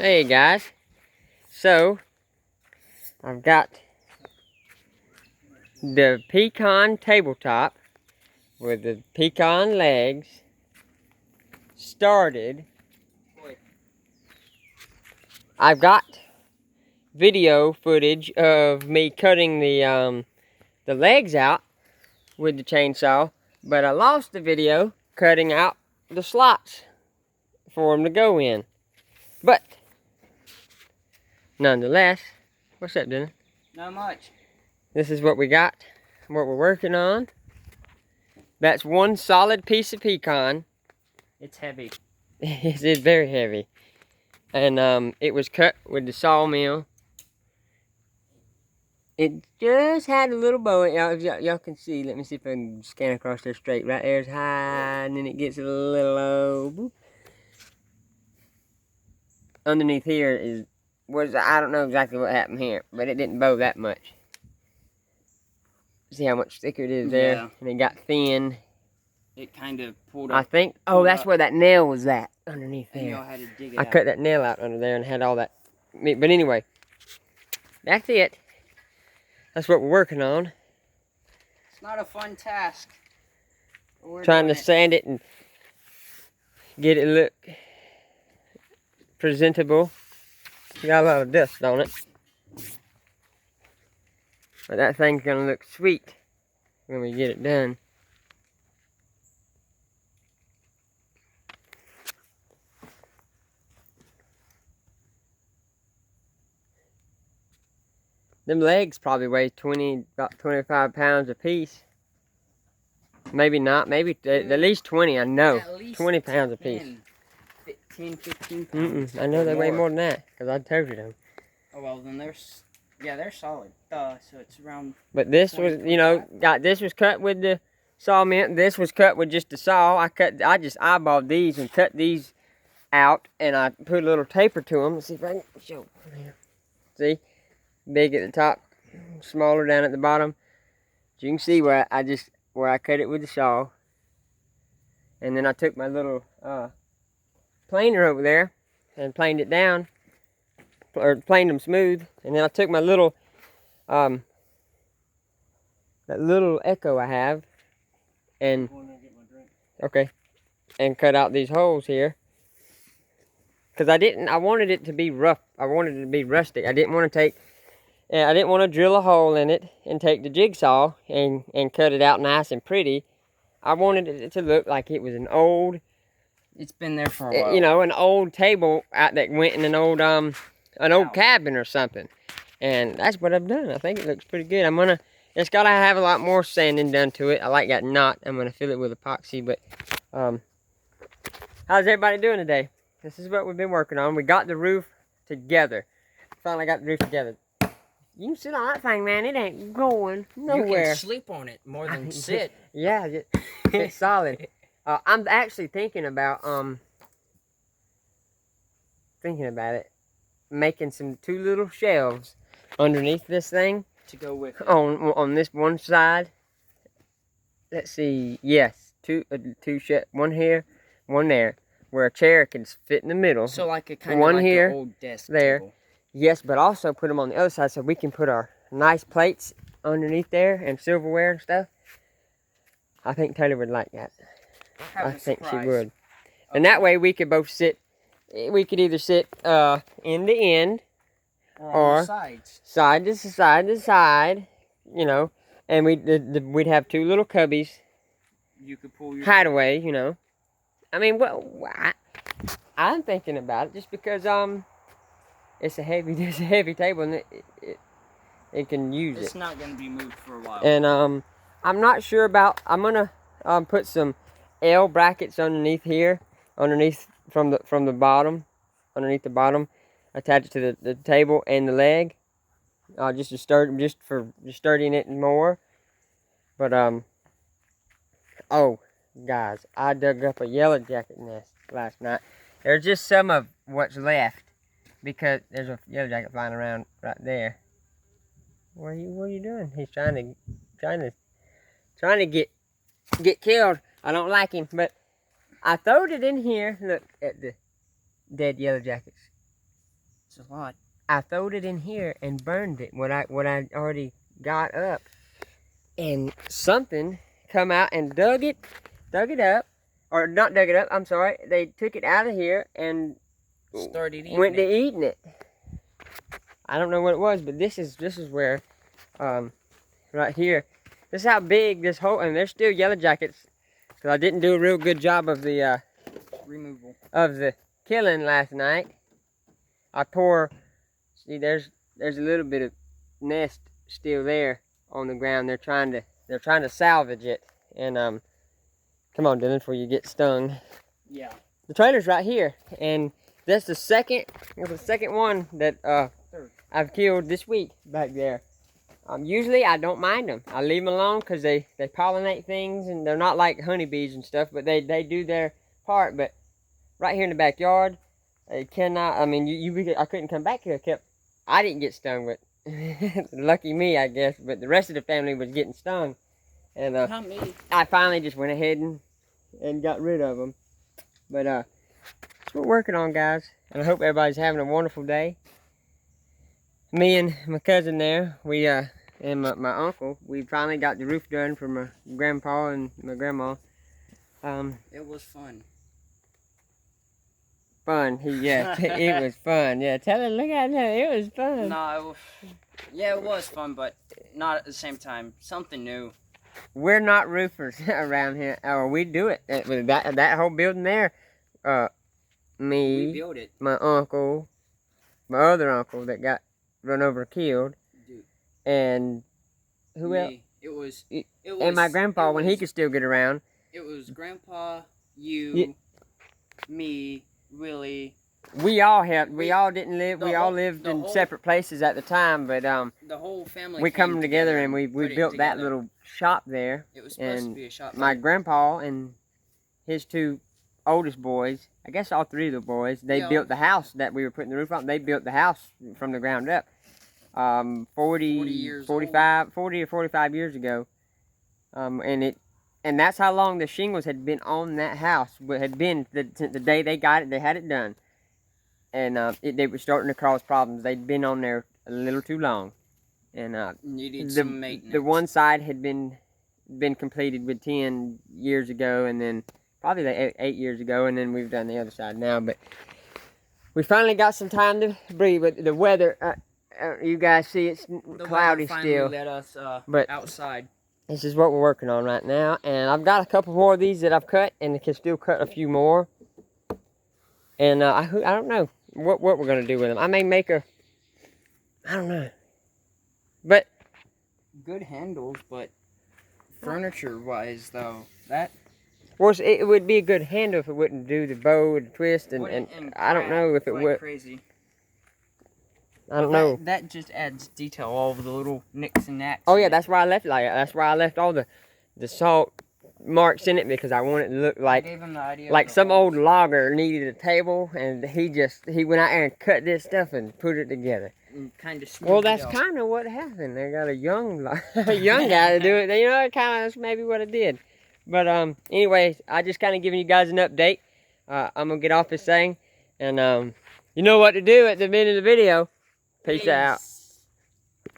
Hey guys, so I've got the pecan tabletop with the pecan legs started. I've got video footage of me cutting the legs out with the chainsaw, but I lost the video cutting out the slots for them to go in. But nonetheless, what's up, Dylan? Not much. This is what we got, what we're working on. That's one solid piece of pecan. It's heavy. It's very heavy. And it was cut with the sawmill. It just had a little bow. Y'all can see. Let me see if I can scan across there straight. Right there's high, and then it gets a little low. Boop. Underneath here I don't know exactly what happened here, but it didn't bow that much. See how much thicker it is there? Yeah. And it got thin. It kind of pulled up. I think, that's where that nail was at, underneath there. And y'all had to dig it I cut that nail out under there and had all that. But anyway, that's it. That's what we're working on. It's not a fun task. Trying to sand it and get it look presentable. Got a lot of dust on it. But that thing's gonna look sweet when we get it done. Them legs probably weigh about 25 pounds a piece. Maybe not, maybe at least 20, I know. At least 20 pounds a piece. 10, 15 pounds. I know they weigh more than that, because I told you them. Oh, well, then they're solid. So it's around. But this 20, was, this was cut with the sawmill. This was cut with just the saw. I just eyeballed these and cut these out, and I put a little taper to them. Let's see if I can show. See? Big at the top, smaller down at the bottom. So you can see where I cut it with the saw. And then I took my little planer over there and planed it down, or planed them smooth. And then I took my little that little Echo I have, and and cut out these holes here. Because I wanted it to be rough. I wanted it to be rustic. I didn't want to drill a hole in it and take the jigsaw and cut it out nice and pretty. I wanted it to look like it was an old... It's been there for a while. An old table out that went in an old cabin or something. And that's what I've done. I think it looks pretty good. It's got to have a lot more sanding done to it. I like that knot. I'm going to fill it with epoxy. But how's everybody doing today? This is what we've been working on. We got the roof together. Finally got the roof together. You can sit on that thing, man. It ain't going nowhere. You can sleep on it more than sit. Yeah, it's solid. I'm actually thinking about making two little shelves underneath this thing to go with it. on this one side. Let's see. Yes, one here, one there, where a chair can fit in the middle. So like a kind of like an old desk there. Table. Yes, but also put them on the other side so we can put our nice plates underneath there and silverware and stuff. I think Taylor would like that. I think she would. Okay. And that way we could both sit. We could either sit end to end or sides. Side to side, and we'd have two little cubbies. You could pull your hideaway, I mean, I'm thinking about it just because it's a heavy table and it can use it. It's not going to be moved for a while. And I'm not sure about. I'm gonna put some L brackets underneath here, from the bottom, underneath the bottom, attach it to the table and the leg, just for sturdying it more. But oh guys, I dug up a yellow jacket nest last night. There's just some of what's left. Because there's a yellow jacket flying around right there. What are you doing? He's trying to get killed. I don't like him, but I throwed it in here. Look at the dead yellow jackets. It's a lot. I throwed it in here and burned it. What I already got up, and something come out and dug it up, or not dug it up. I'm sorry. They took it out of here and Started eating went it. to eating it. I don't know what it was, but this is where, right here. This is how big this hole, and there's still yellow jackets, because I didn't do a real good job of the Removal. of the killing last night. I tore. See, there's a little bit of nest still there on the ground. They're trying to salvage it, and come on, Dylan, before you get stung. Yeah. The trailer's right here, and that's the second one that I've killed this week back there. Usually I don't mind them. I leave them alone because they pollinate things, and they're not like honeybees and stuff, but they do their part. But right here in the backyard, they cannot. I mean, I couldn't come back here. I didn't get stung, but lucky me, I guess. But the rest of the family was getting stung, and Not me. I finally just went ahead and got rid of them. But that's what we're working on, guys, and I hope everybody's having a wonderful day. Me and my cousin there, we and my uncle, we finally got the roof done for my grandpa and my grandma. It was fun. Yeah, it was fun. Yeah, tell her, look at that, it was fun. No, it was fun, but not at the same time. Something new. We're not roofers around here, or we do it. With that whole building there, We me, built it. my uncle, my other uncle that got run over and killed, Dude. and who else? Me. It was. And my grandpa when he could still get around. It was Grandpa, you, Yeah. me, Willie. We all helped. We all didn't live. We all whole- lived the in whole- separate places at the time, but The whole family. we came come together and we put it built that together. little shop there. It was supposed to and be a shop. My but grandpa and his two oldest boys, I guess all three of the boys, they Yeah. built the house that we were putting the roof on. They built the house from the ground up. 40 years 45 40 or 45 years ago. And that's how long the shingles had been on that house. But had been the day they got it, they had it done. And they were starting to cause problems. They'd been on there a little too long. And needed some maintenance. the one side had been completed with 10 years ago, and then probably like 8 years ago, and then we've done the other side now. But we finally got some time to breathe. But the weather, you guys see, it's The cloudy weather finally still. let us But outside. this is what we're working on right now, and I've got a couple more of these that I've cut, and I can still cut a few more. And I don't know what we're gonna do with them. I may make I don't know, but Good handles, but furniture-wise, though, that. well, it would be a good handle if it wouldn't do the bow and twist, and I don't know if it would. Crazy. I don't know. That just adds detail all over the little nicks and knacks. Oh yeah, that's why I left it like that. That's why I left all the salt marks in it, because I want it to look I like gave him the idea like of the some holes. old logger needed a table, and he went out there and cut this stuff and put it together. Kind of. Well, that's kind of what happened. They got a young guy to do it. You know, that's maybe what it did. But anyways, I just kind of giving you guys an update. I'm gonna get off this thing, and you know what to do at the end of the video. Peace out.